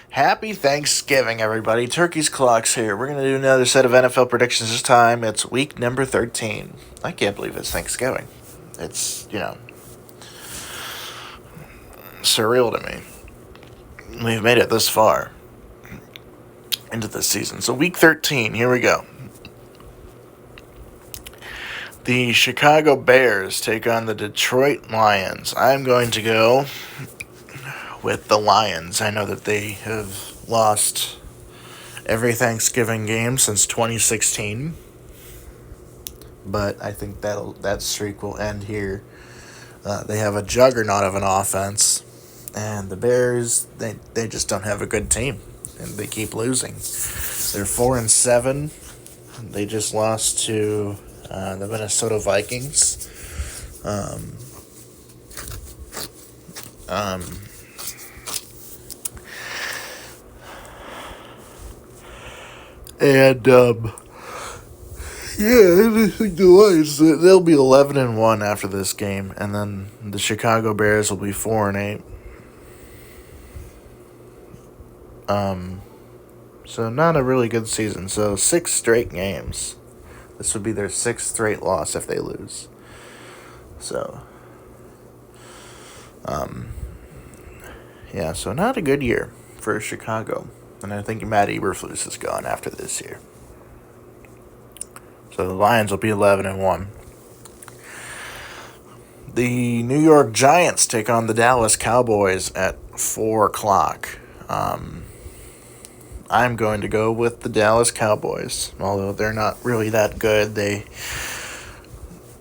Happy Thanksgiving, everybody. Turkey's Clocks here. We're going to do another set of NFL predictions this time. It's week number 13. I can't believe it's Thanksgiving. It's, surreal to me. We've made it this far into the season. So, week 13, here we go. The Chicago Bears take on the Detroit Lions. I'm going to go with the Lions. I know that they have lost every Thanksgiving game since 2016, but I think that streak will end here. They have a juggernaut of an offense, and the Bears they just don't have a good team, and they keep losing. They're 4-7. They just lost to the Minnesota Vikings. And I think the Lions they'll be 11-1 after this game, and then the Chicago Bears will be 4-8. So not a really good season. So 6 straight games. This would be their 6th straight loss if they lose. So, yeah. So not a good year for Chicago, and I think Matt Eberflus is gone after this year. So the Lions will be 11-1. The New York Giants take on the Dallas Cowboys at 4:00. I'm going to go with the Dallas Cowboys, although they're not really that good. They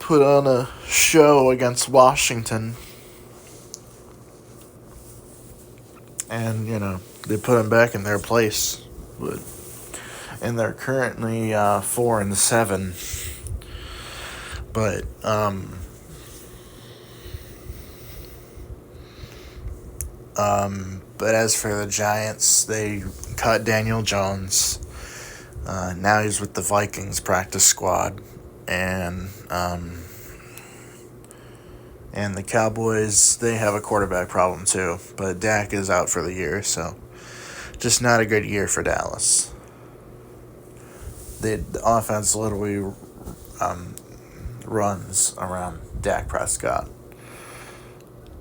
put on a show against Washington, and they put them back in their place. And they're currently 4-7. But but as for the Giants, they cut Daniel Jones. Now he's with the Vikings practice squad, and the Cowboys, they have a quarterback problem too. But Dak is out for the year, so just not a good year for Dallas. The offense literally runs around Dak Prescott,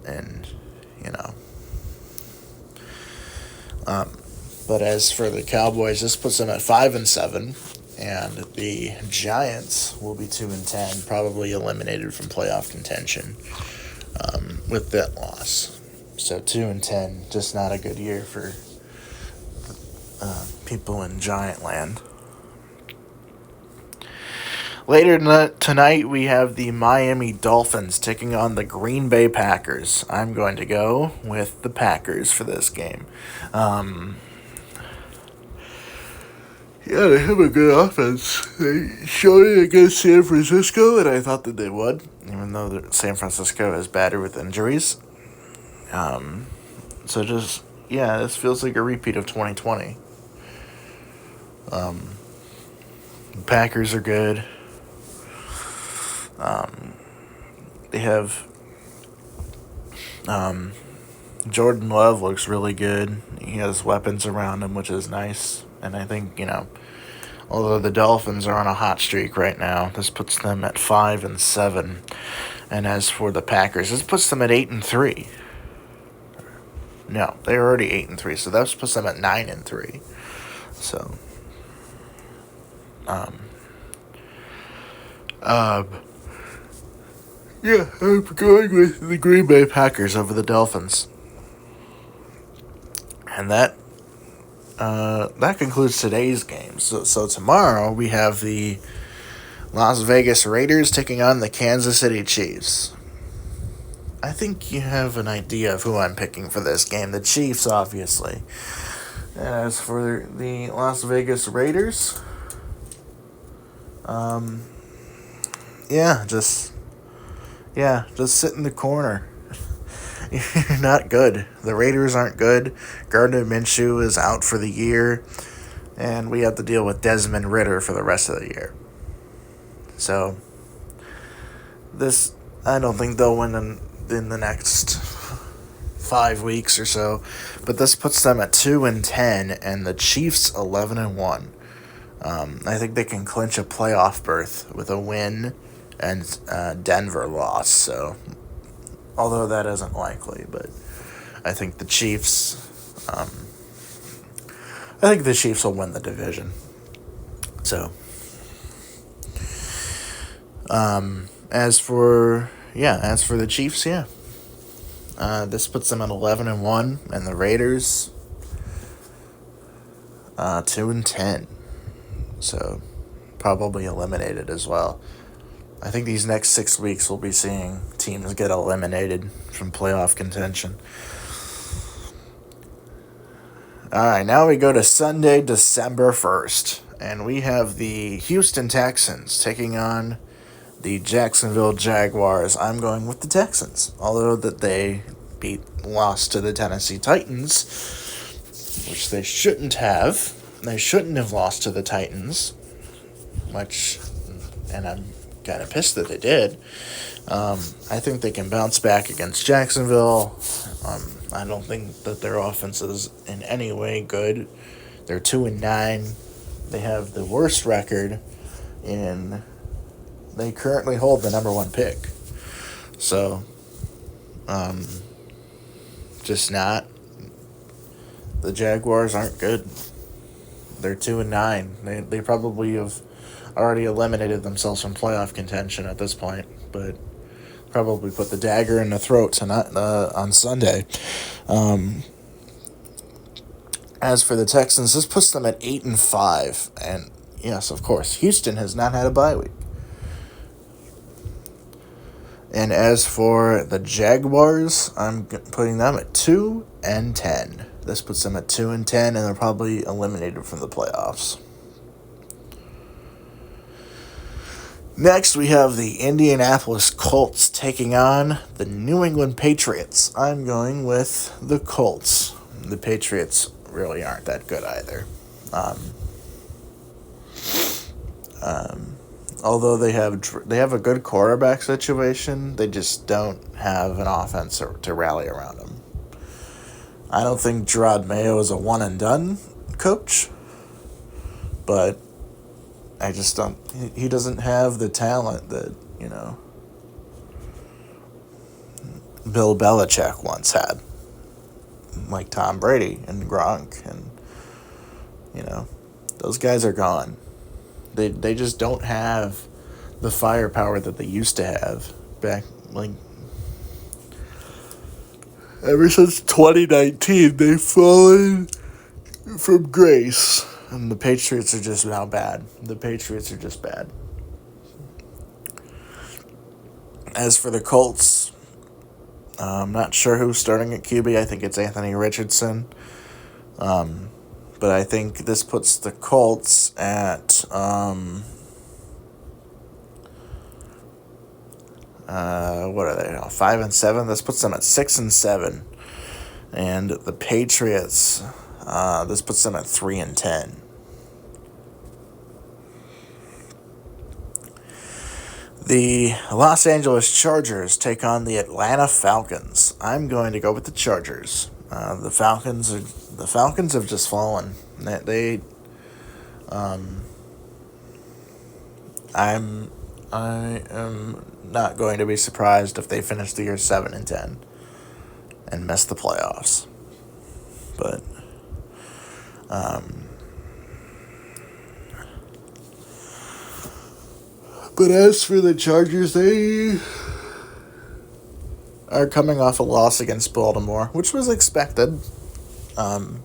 and but as for the Cowboys, this puts them at 5-7, and the Giants will be 2-10, probably eliminated from playoff contention with that loss. So 2-10, just not a good year for people in Giant land. Later tonight, we have the Miami Dolphins taking on the Green Bay Packers. I'm going to go with the Packers for this game. They have a good offense. They showed it against San Francisco, and I thought that they would, even though San Francisco is battered with injuries. This feels like a repeat of 2020. The Packers are good. They have Jordan Love looks really good. He has weapons around him, which is nice. And I think, although the Dolphins are on a hot streak right now, this puts them at 5-7. And as for the Packers, this puts them at 8-3. No, they're already 8-3, so that puts them at 9-3. So, I'm going with the Green Bay Packers over the Dolphins. And that concludes today's game. So tomorrow we have the Las Vegas Raiders taking on the Kansas City Chiefs. I think you have an idea of who I'm picking for this game. The Chiefs, obviously. As for the Las Vegas Raiders, just sit in the corner. You're not good. The Raiders aren't good. Gardner Minshew is out for the year, and we have to deal with Desmond Ridder for the rest of the year. So, I don't think they'll win in the next 5 weeks or so, but this puts them at 2-10, and the Chiefs 11-1. I think they can clinch a playoff berth with a win and Denver loss. So, although that isn't likely, but I think the Chiefs. I think the Chiefs will win the division. So, as for the Chiefs, this puts them at 11-1, and the Raiders 2-10. So, probably eliminated as well. I think these next 6 weeks we'll be seeing teams get eliminated from playoff contention. Alright, now we go to Sunday, December 1st, and we have the Houston Texans taking on the Jacksonville Jaguars. I'm going with the Texans, although that they lost to the Tennessee Titans, which they shouldn't have. They shouldn't have lost to the Titans, and I'm kind of pissed that they did. I think they can bounce back against Jacksonville. I don't think that their offense is in any way good. They're 2-9. They have the worst record they currently hold the number 1 pick. So, just not. The Jaguars aren't good. They're 2-9. They probably have already eliminated themselves from playoff contention at this point, but probably put the dagger in the throat tonight on Sunday. As for the Texans, this puts them at 8-5, and yes, of course, Houston has not had a bye week. And as for the Jaguars, I'm putting them at 2-10. This puts them at 2-10, and they're probably eliminated from the playoffs. Next, we have the Indianapolis Colts taking on the New England Patriots. I'm going with the Colts. The Patriots really aren't that good either. Although they have a good quarterback situation, they just don't have an offense to rally around them. I don't think Gerard Mayo is a one-and-done coach, but I just don't. He doesn't have the talent that, Bill Belichick once had, like Tom Brady and Gronk, and those guys are gone. They just don't have the firepower that they used to have back, ever since 2019. They've fallen from grace. And the Patriots are just now bad. The Patriots are just bad. As for the Colts, I'm not sure who's starting at QB. I think it's Anthony Richardson. But I think this puts the Colts at what are they now? 5-7. This puts them at 6-7. And the Patriots, this puts them at 3-10. The Los Angeles Chargers take on the Atlanta Falcons. I'm going to go with the Chargers. The Falcons have just fallen. I am not going to be surprised if they finish the year 7-10 and miss the playoffs. But as for the Chargers, they are coming off a loss against Baltimore, which was expected. The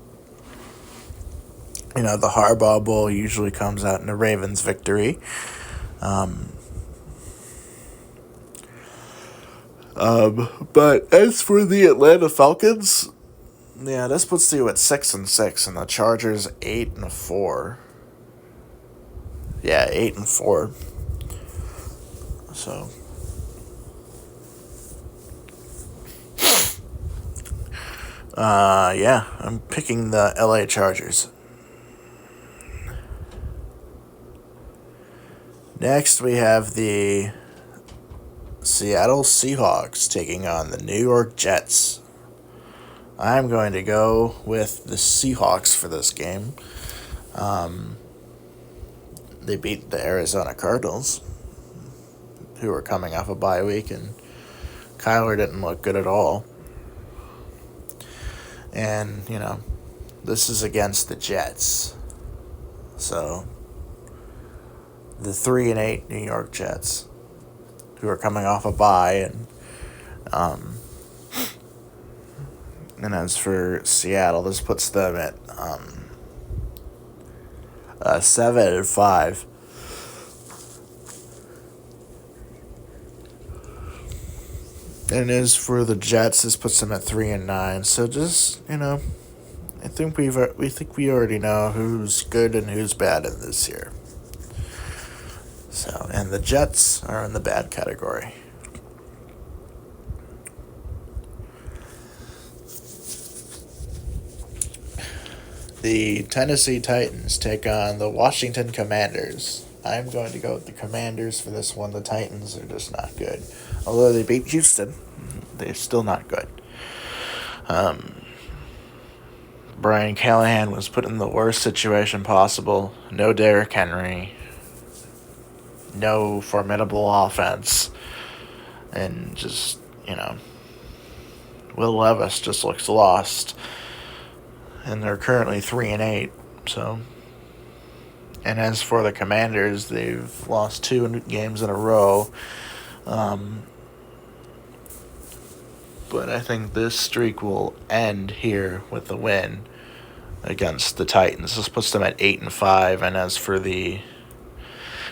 Harbaugh Bowl usually comes out in a Ravens victory. But as for the Atlanta Falcons, this puts you at 6-6, and the Chargers 8-4. 8-4. So, I'm picking the LA Chargers. Next, we have the Seattle Seahawks taking on the New York Jets. I'm going to go with the Seahawks for this game. They beat the Arizona Cardinals, who were coming off a bye week, and Kyler didn't look good at all. And, this is against the Jets. So, the 3-8 New York Jets, who are coming off a bye, and as for Seattle, this puts them at 7-5. And as for the Jets, this puts them at 3-9. So just I think we already know who's good and who's bad in this year. So, and the Jets are in the bad category. The Tennessee Titans take on the Washington Commanders. I'm going to go with the Commanders for this one. The Titans are just not good. Although they beat Houston, they're still not good. Brian Callahan was put in the worst situation possible. No Derrick Henry. No formidable offense. And just, Will Levis just looks lost. And they're currently 3-8. So, and as for the Commanders, they've lost 2 games in a row. But I think this streak will end here with the win against the Titans. This puts them at 8-5, and as for the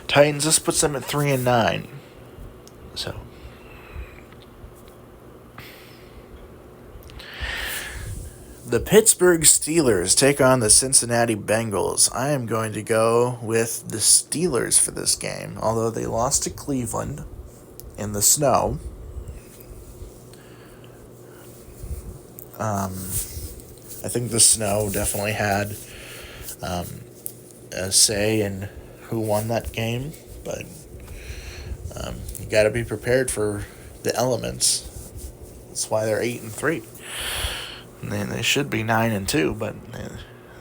Titans, this puts them at 3-9. So, the Pittsburgh Steelers take on the Cincinnati Bengals. I am going to go with the Steelers for this game, although they lost to Cleveland in the snow. I think the snow definitely had a say in who won that game, but you got to be prepared for the elements. That's why they're 8-3. They should be 9-2, but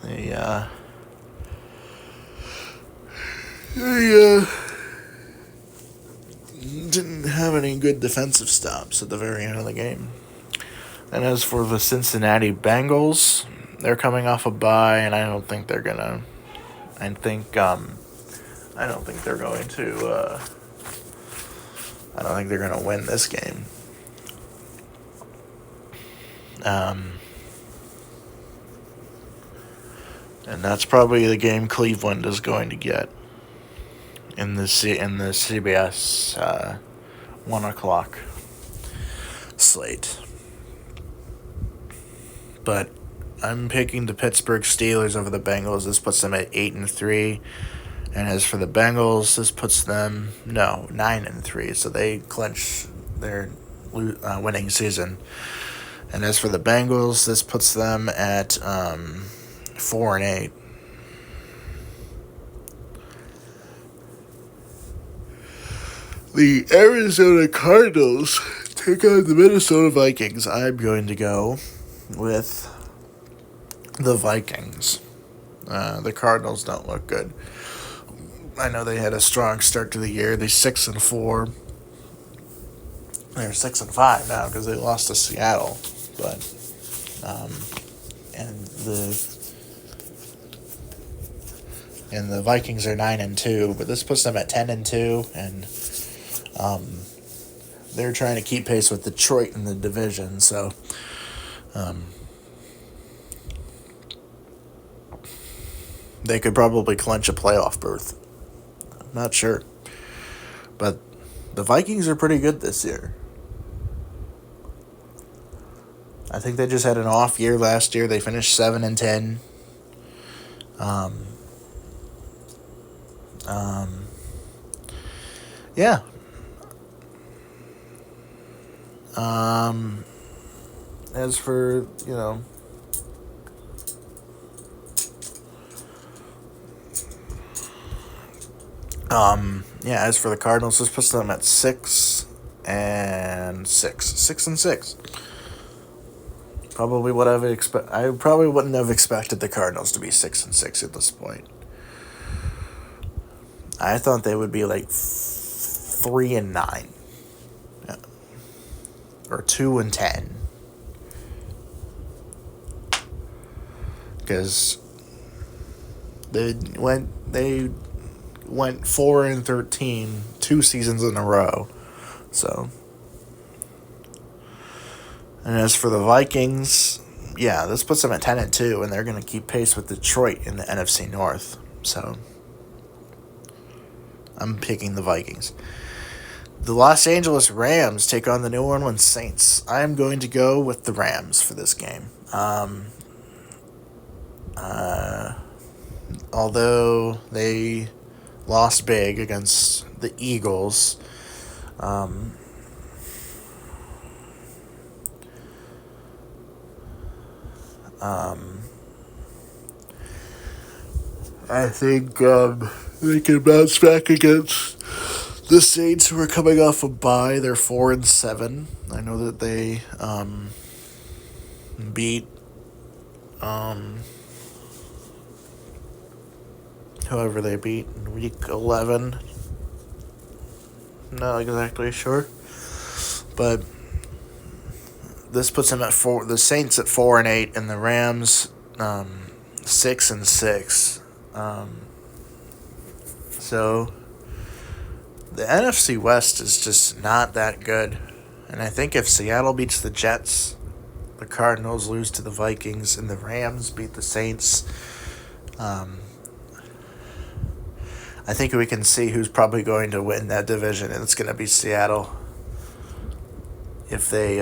they didn't have any good defensive stops at the very end of the game. And as for the Cincinnati Bengals, they're coming off a bye, and I don't think they're gonna. I don't think they're going to. I don't think they're gonna win this game. And that's probably the game Cleveland is going to get in the CBS 1:00 slate. But I'm picking the Pittsburgh Steelers over the Bengals. This puts them at 8-3. And as for the Bengals, this puts them 9-3. So they clinch their winning season. And as for the Bengals, this puts them at 4-8. The Arizona Cardinals take on the Minnesota Vikings. I'm going to go with the Vikings. The Cardinals don't look good. I know they had a strong start to the year. They're 6-4. They're 6-5 now because they lost to Seattle. But and the Vikings are 9-2, but this puts them at 10-2, and they're trying to keep pace with Detroit in the division. So, they could probably clinch a playoff berth. I'm not sure, but the Vikings are pretty good this year. I think they just had an off year last year. They finished 7-10. Yeah. As for, as for the Cardinals, this puts them at 6-6. 6-6. Probably what I probably wouldn't have expected the Cardinals to be 6-6 at this point. I thought they would be like 3-9, or 2-10, because they went 4-13 2 seasons in a row. So, and as for the Vikings, yeah, this puts them at 10-2, and they're going to keep pace with Detroit in the NFC North. So, I'm picking the Vikings. The Los Angeles Rams take on the New Orleans Saints. I'm going to go with the Rams for this game. Although they lost big against the Eagles, I think they can bounce back against the Saints, who are coming off a bye. They're 4-7. I know that they beat whoever they beat in week 11. Not exactly sure, but this puts them at 4. The Saints at 4-8, and the Rams 6-6. So the NFC West is just not that good, and I think if Seattle beats the Jets, the Cardinals lose to the Vikings, and the Rams beat the Saints, I think we can see who's probably going to win that division, and it's going to be Seattle. If they,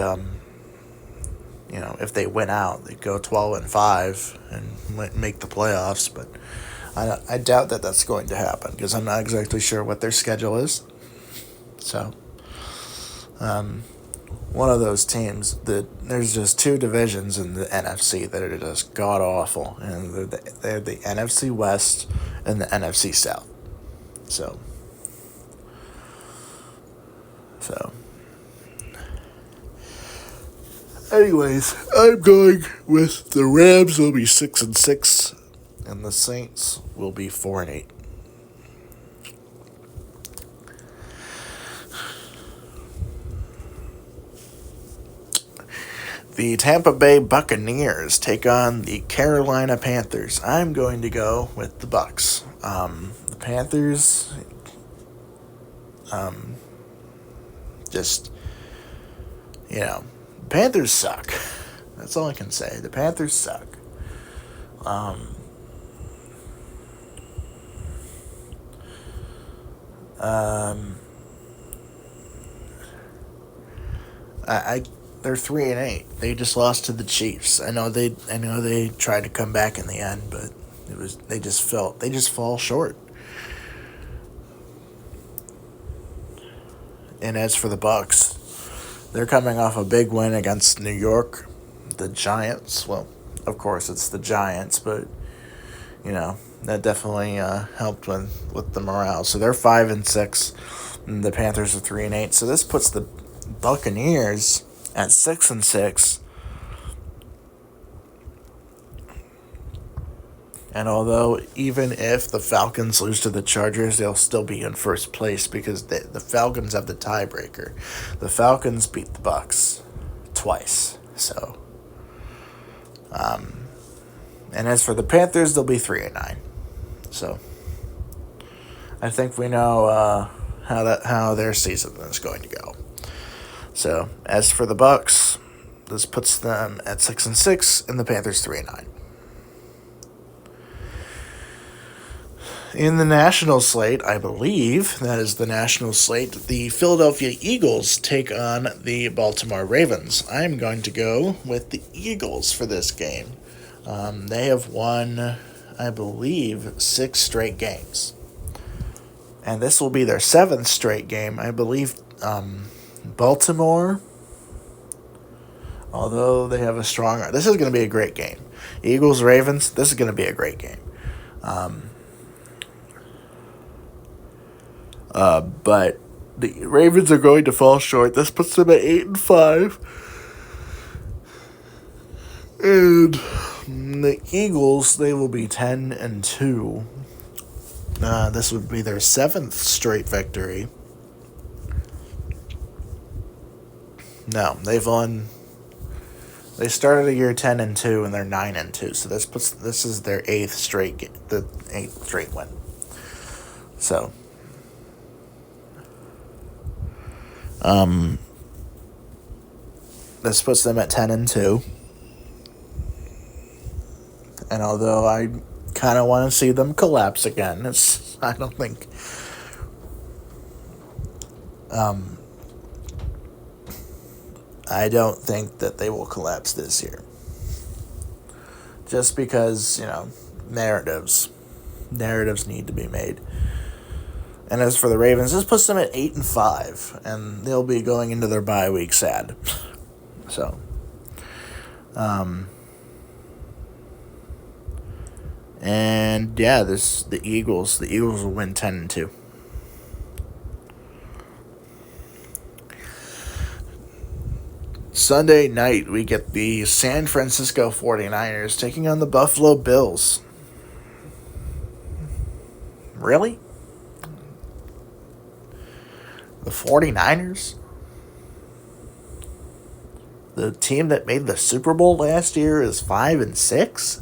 if they win out, they go 12-5 and make the playoffs. But I doubt that that's going to happen, because I'm not exactly sure what their schedule is. So, one of those teams there's just 2 divisions in the NFC that are just god awful, and they're the NFC West and the NFC South. So, anyways, I'm going with the Rams. Will be 6-6, and the Saints will be 4-8. The Tampa Bay Buccaneers take on the Carolina Panthers. I'm going to go with the Bucs. The Panthers, Panthers suck. That's all I can say. The Panthers suck. They're 3-8. They just lost to the Chiefs. I know they tried to come back in the end, but they just fall short. And as for the Bucs, they're coming off a big win against New York, the Giants. Well, of course it's the Giants, but that definitely helped with the morale. So they're 5-6, and the Panthers are 3-8. So this puts the Buccaneers at 6-6. And although even if the Falcons lose to the Chargers, they'll still be in first place, because the Falcons have the tiebreaker. The Falcons beat the Bucs twice. So, and as for the Panthers, they'll be 3-9. So, I think we know how their season is going to go. So, as for the Bucs, this puts them at 6-6, and the Panthers 3-9. In the national slate, I believe that is the national slate, the Philadelphia Eagles take on the Baltimore Ravens. I'm going to go with the Eagles for this game. They have won, I believe, 6 straight games. And this will be their 7th straight game. I believe Baltimore, although they have a strong... This is going to be a great game. Eagles-Ravens, this is going to be a great game. But the Ravens are going to fall short. This puts them at 8-5. And the Eagles, they will be 10-2. This would be their 7th straight victory. No, they've won. They started the year 10-2 and they're 9-2. So this is their 8th straight win. So, this puts them at 10-2. And although I kind of want to see them collapse again, I don't think. I don't think that they will collapse this year. Just because, narratives need to be made. And as for the Ravens, this puts them at 8-5, and they'll be going into their bye week sad. So, and yeah, the Eagles will win 10-2. Sunday night, we get the San Francisco 49ers taking on the Buffalo Bills. Really? The 49ers? The team that made the Super Bowl last year is 5-6?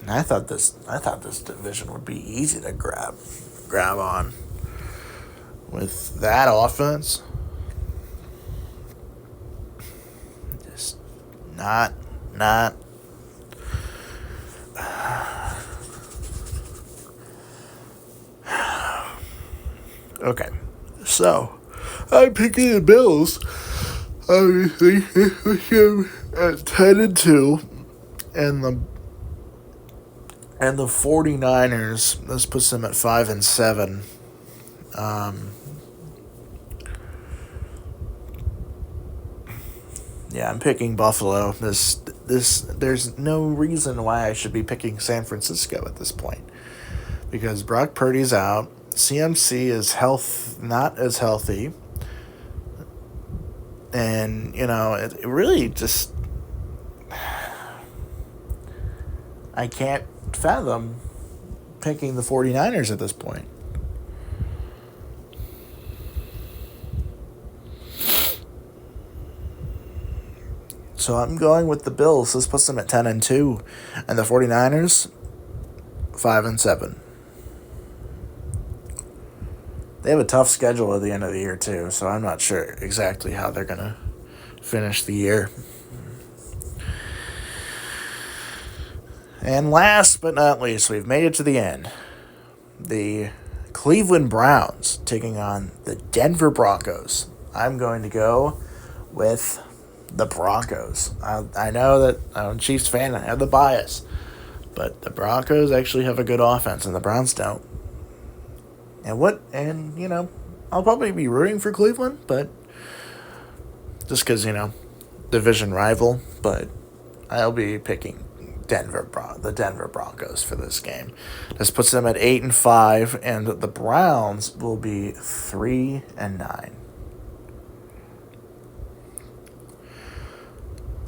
I thought this division would be easy to grab on. With that offense, just not. Okay, so I'm picking the Bills. Obviously, at 10-2, and the 49ers. This puts them at 5-7. Yeah, I'm picking Buffalo. There's no reason why I should be picking San Francisco at this point, because Brock Purdy's out. CMC is not as healthy, and it really just, I can't fathom picking the 49ers at this point. So I'm going with the Bills. This puts them at 10-2, and the 49ers 5-7. They have a tough schedule at the end of the year too, so I'm not sure exactly how they're gonna finish the year. And last but not least, we've made it to the end. The Cleveland Browns taking on the Denver Broncos. I'm going to go with the Broncos. I know that I'm a Chiefs fan. I have the bias. But the Broncos actually have a good offense, and the Browns don't. And I'll probably be rooting for Cleveland, but just because, division rival, but I'll be picking the Denver Broncos for this game. This puts them at 8-5, and the Browns will be 3-9.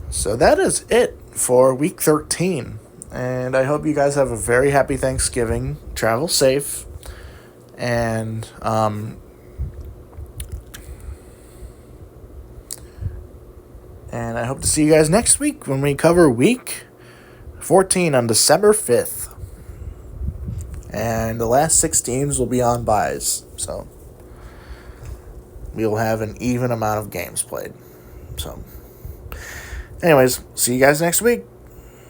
So that is it for Week 13, and I hope you guys have a very happy Thanksgiving. Travel safe, and I hope to see you guys next week when we cover Week 14 on December 5th. And the last 6 teams will be on byes, so we will have an even amount of games played. So, anyways, see you guys next week.